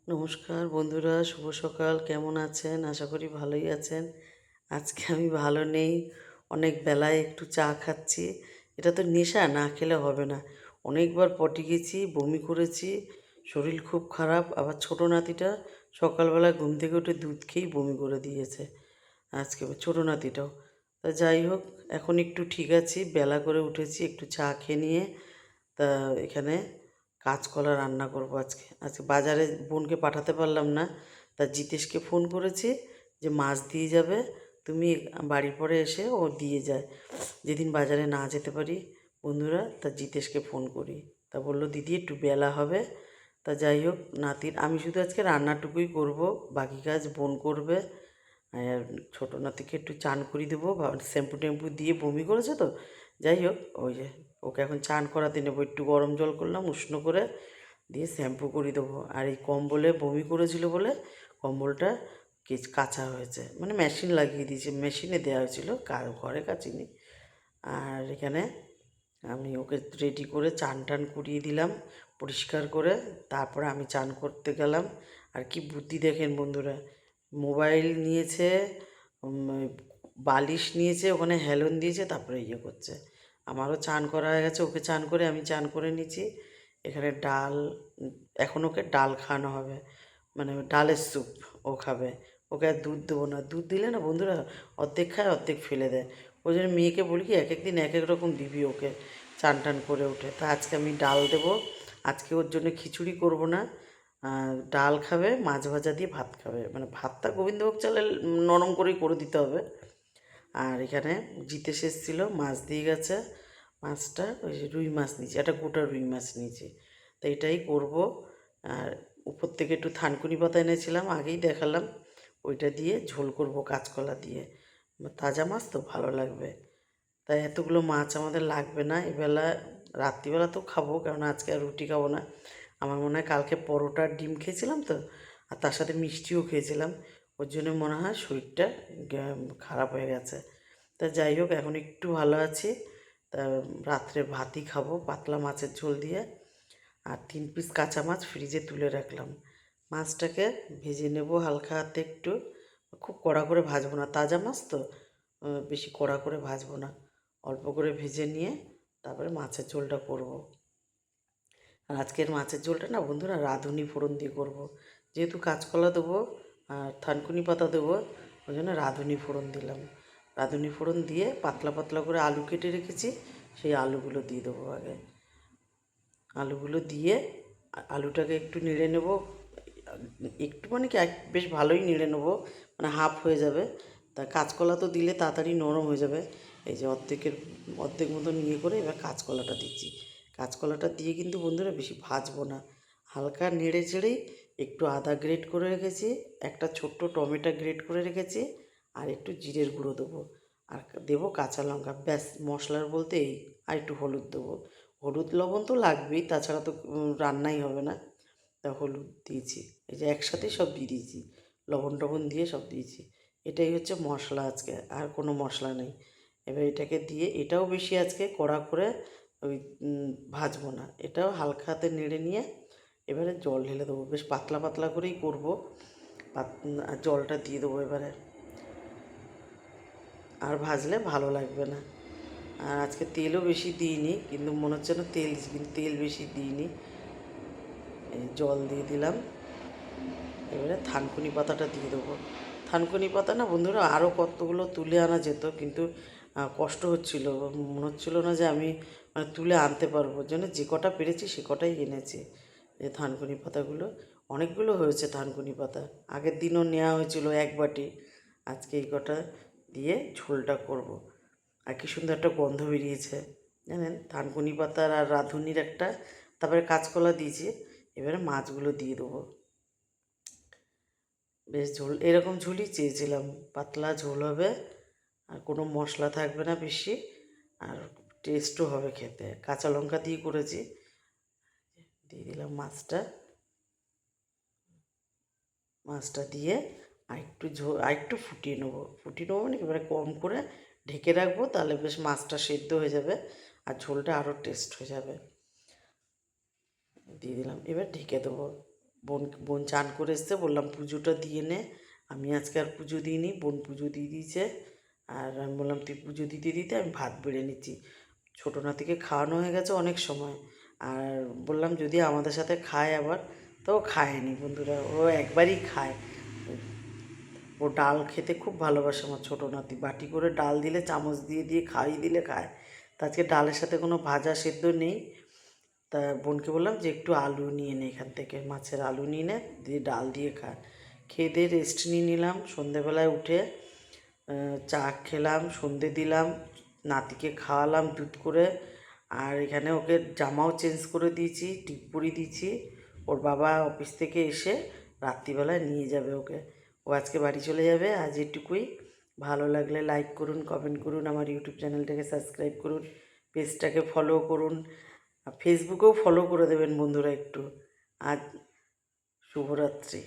নমস্কার বন্ধুরা, শুভ সকাল। কেমন আছেন? আশা করি ভালোই আছেন। আজকে আমি ভালো নেই। অনেক বেলায় একটু চা খাচ্ছি। এটা তো নেশা, না খেলে হবে না। অনেকবার পটি গেছি, বমি করেছি, শরীর খুব খারাপ। আবার ছোটো নাতিটা সকালবেলা ঘুম থেকে উঠে দুধ খেয়েই বমি করে দিয়েছে। আজকে ছোটো নাতিটাও। তা যাই হোক, এখন একটু ঠিক আছি। বেলা করে উঠেছি, একটু চা খেয়ে নিয়ে তা এখানে কাঁচকলা রান্না করব আজকে। আজকে বাজারে বোনকে পাঠাতে পারলাম না, তা জিতেশকে ফোন করেছি যে মাছ দিয়ে যাবে, তুমি বাড়ির পরে এসে ও দিয়ে যায়। যেদিন বাজারে না যেতে পারি বন্ধুরা, তা জিতেশকে ফোন করি। তা বললো দিদি একটু বেলা হবে। তা যাই হোক, নাতির আমি শুধু আজকে রান্নাটুকুই করব, বাকি কাজ বোন করবে। আর ছোটো নাতিকে একটু চান করিয়ে দেবো, শ্যাম্পু ট্যাম্পু দিয়ে বমি করেছে তো। যাই হোক, ওই যে ওকে এখন চান করাতে নেবো। একটু গরম জল করলাম উষ্ণ করে, দিয়ে শ্যাম্পু করিয়ে দেবো। আর এই কম্বলে বমি করেছিল বলে কম্বলটা কাঁচা হয়েছে, মানে মেশিন লাগিয়ে দিয়েছে, মেশিনে দেওয়া হয়েছিল, ঘরে কাচিনি। আর এখানে আমি ওকে রেডি করে চান টান করিয়ে দিলাম পরিষ্কার করে। তারপরে আমি চান করতে গেলাম। আর কি বুদ্ধি দেখেন বন্ধুরা, মোবাইল নিয়েছে, বালিশ নিয়েছে, ওখানে হেলন দিয়েছে, তারপরে ইয়ে করছে। আমারও চান করা হয়ে গেছে, ওকে চান করে আমি চান করে নিয়েছি। এখানে ডাল, এখন ওকে ডাল খাওয়ানো হবে, মানে ডালের স্যুপ ও খাবে। ওকে আর দুধ দেবো না, দুধ দিলে না বন্ধুরা অর্ধেক খায় অর্ধেক ফেলে দেয়। ওই জন্য মেয়েকে বলি কি এক এক দিন এক এক রকম দিবি ওকে, চান টান করে উঠে। তা আজকে আমি ডাল দেবো। আজকে ওর জন্য খিচুড়ি করব না, ডাল খাবে, মাছ ভাজা দিয়ে ভাত খাবে। মানে ভাতটা গোবিন্দভোগ চালের নরম করেই করে দিতে হবে। আর এখানে জিতেশ এসেছিলো, মাছ দিয়ে গেছে। মাছটা ওই যে রুই মাছ নিয়েছি, একটা গোটা রুই মাছ নিয়েছি। তো এটাই করব। আর উপর থেকে একটু থানকুনি পাতা এনেছিলাম, আগেই দেখালাম, ওইটা দিয়ে ঝোল করব কাঁচকলা দিয়ে। তাজা মাছ তো ভালো লাগবে। তাই এতগুলো মাছ আমাদের লাগবে না এবেলা। রাত্রিবেলা তো খাবো, কারণ আজকে আর রুটি খাবো না। আমার মনে হয় কালকে পরোটা আর ডিম খেয়েছিলাম তো, আর তার সাথে মিষ্টিও খেয়েছিলাম। ওর জন্য মনে হয় শরীরটা খারাপ হয়ে গেছে। তা যাই হোক, এখন একটু ভালো আছি। তা রাত্রে ভাতই খাবো পাতলা মাছের ঝোল দিয়ে। আর 3 পিস কাঁচা মাছ ফ্রিজে তুলে রাখলাম। মাছটাকে ভেজে নেব হালকা হাতে একটু, খুব কড়া করে ভাজবো না, তাজা মাছ তো, বেশি কড়া করে ভাজবো না। অল্প করে ভেজে নিয়ে তারপরে মাছের ঝোলটা করব। আর আজকের মাছের ঝোলটা না বন্ধুরা রাঁধুনি ফোড়ন দিয়ে করব। যেহেতু কাঁচকলা দেবো আর থানকুনি পাতা দেবো, ওই জন্য রাঁধুনি ফোড়ন দিলাম। রাঁধুনি ফোড়ন দিয়ে পাতলা পাতলা করে আলু কেটে রেখেছি, সেই আলুগুলো দিয়ে দেবো আগে। আলুগুলো দিয়ে আলুটাকে একটু নেড়ে নেব। একটু মানে কি বেশ ভালোই নেড়ে নেবো, মানে হাফ হয়ে যাবে। তা কাঁচকলা তো দিলে তাড়াতাড়ি নরম হয়ে যাবে। এই যে অর্ধেক মতন ইয়ে করে এবার কাঁচকলাটা দিচ্ছি। কাঁচকলাটা দিয়ে কিন্তু বন্ধুরা বেশি ভাজবো না, হালকা নেড়ে চেড়েই। একটু আদা গ্রেট করে রেখেছি, একটা ছোট্ট টমেটো গ্রেট করে রেখেছি, আর একটু জিরের গুঁড়ো দেবো, আর দেবো কাঁচা লঙ্কা। ব্যাস, মশলার বলতে এই। আর একটু হলুদ দেবো। হলুদ লবণ তো লাগবেই, তাছাড়া তো রান্নাই হবে না। তা হলুদ দিয়েছি, এই যে একসাথেই সব দিয়ে দিয়েছি, লবণ টবণ দিয়ে সব দিয়েছি। এটাই হচ্ছে মশলা আজকে, আর কোনো মশলা নেই। এবার এটাকে দিয়ে, এটাও বেশি আজকে কড়া করে ওই ভাজবো না, এটাও হালকা হাতে নেড়ে নিয়ে এবারে জল ঢেলে দেবো। বেশ পাতলা পাতলা করেই করবো। আর জলটা দিয়ে দেবো এবারে, আর ভাজলে ভালো লাগবে না। আর আজকে তেলও বেশি দিইনি, কিন্তু মনে হচ্ছে না তেল, কিন্তু তেল বেশি দিইনি। এই জল দিয়ে দিলাম। এবারে থানকুনি পাতাটা দিয়ে দেবো। থানকুনি পাতা না বন্ধুরা আরও কতগুলো তুলে আনা যেত, কিন্তু কষ্ট হচ্ছিল, মনে হচ্ছিলো না যে আমি মানে তুলে আনতে পারবো। ওর জন্য যে কটা পেরেছি সে কটাই এনেছি। এই থানকুনি পাতাগুলো অনেকগুলো হয়েছে। থানকুনি পাতা আগের দিনও নেওয়া হয়েছিল 1 বাটি। আজকে এই কটা দিয়ে ঝোলটা করব। আর কি সুন্দর একটা গন্ধ বেরিয়েছে জানেন, থানকুনি পাতার আর রাঁধুনির একটা। তারপরে কাঁচকলা দিয়েছি। এবারে মাছগুলো দিয়ে দেবো। বেশ ঝোল, এরকম ঝোলই চেয়েছিলাম, পাতলা ঝোল হবে, আর কোনো মশলা থাকবে না বেশি, আর টেস্টও হবে খেতে। কাঁচা লঙ্কা দিয়ে করেছি। দিয়ে দিলাম মাছটা। মাছটা দিয়ে আরেকটু আরেকটু ফুটিয়ে নেবো মানে এবারে কম করে ঢেকে রাখবো, তাহলে বেশ মাছটা সেদ্ধ হয়ে যাবে, আর ঝোলটা আরও টেস্ট হয়ে যাবে। দিয়ে দিলাম, এবার ঢেকে দেবো। বোন চান করে এসছে, বললাম পুজোটা দিয়ে নে। আমি আজকে আর পুজো দিইনি, বোন পুজো দিয়ে দিয়েছে। আর আমি বললাম তুই পুজো দিতে দিতে আমি ভাত বেড়ে নিচ্ছি। ছোটো নাতিকে খাওয়ানো হয়ে গেছে অনেক সময়। আর বললাম যদি আমাদের সাথে খায় আবার, তো ও খায়নি বন্ধুরা, ও একবারই খায়। ও ডাল খেতে খুব ভালোবাসে আমার ছোটো নাতি, বাটি করে ডাল দিলে চামচ দিয়ে দিয়ে খাইয়ে দিলে খায়। তা আজকে ডালের সাথে কোনো ভাজা সেদ্ধ নেই। তা বোনকে বললাম যে একটু আলু নিয়ে নে, এখান থেকে মাছের আলু নিয়ে নে, দিয়ে ডাল দিয়ে খা। খেয়ে দিয়ে রেস্ট নিয়ে নিলাম। সন্ধেবেলায় উঠে চা খেলাম, সন্ধে দিলাম, নাতিকে খাওয়ালাম দুধ করে। আর এখানে ওকে জামাও চেঞ্জ করে দিয়েছি, টিপ পরিয়ে দিয়েছি। ওর বাবা অফিস থেকে এসে রাত্রিবেলায় নিয়ে যাবে ওকে। ও আজকে বাড়ি চলে যাবে। আজ এটুকুই। ভালো লাগলে লাইক করুন, কমেন্ট করুন, আমার ইউটিউব চ্যানেলটাকে সাবস্ক্রাইব করুন, পেজটাকে ফলো করুন, আর ফেসবুকেও ফলো করে দেবেন বন্ধুরা একটু। আজ শুভরাত্রি।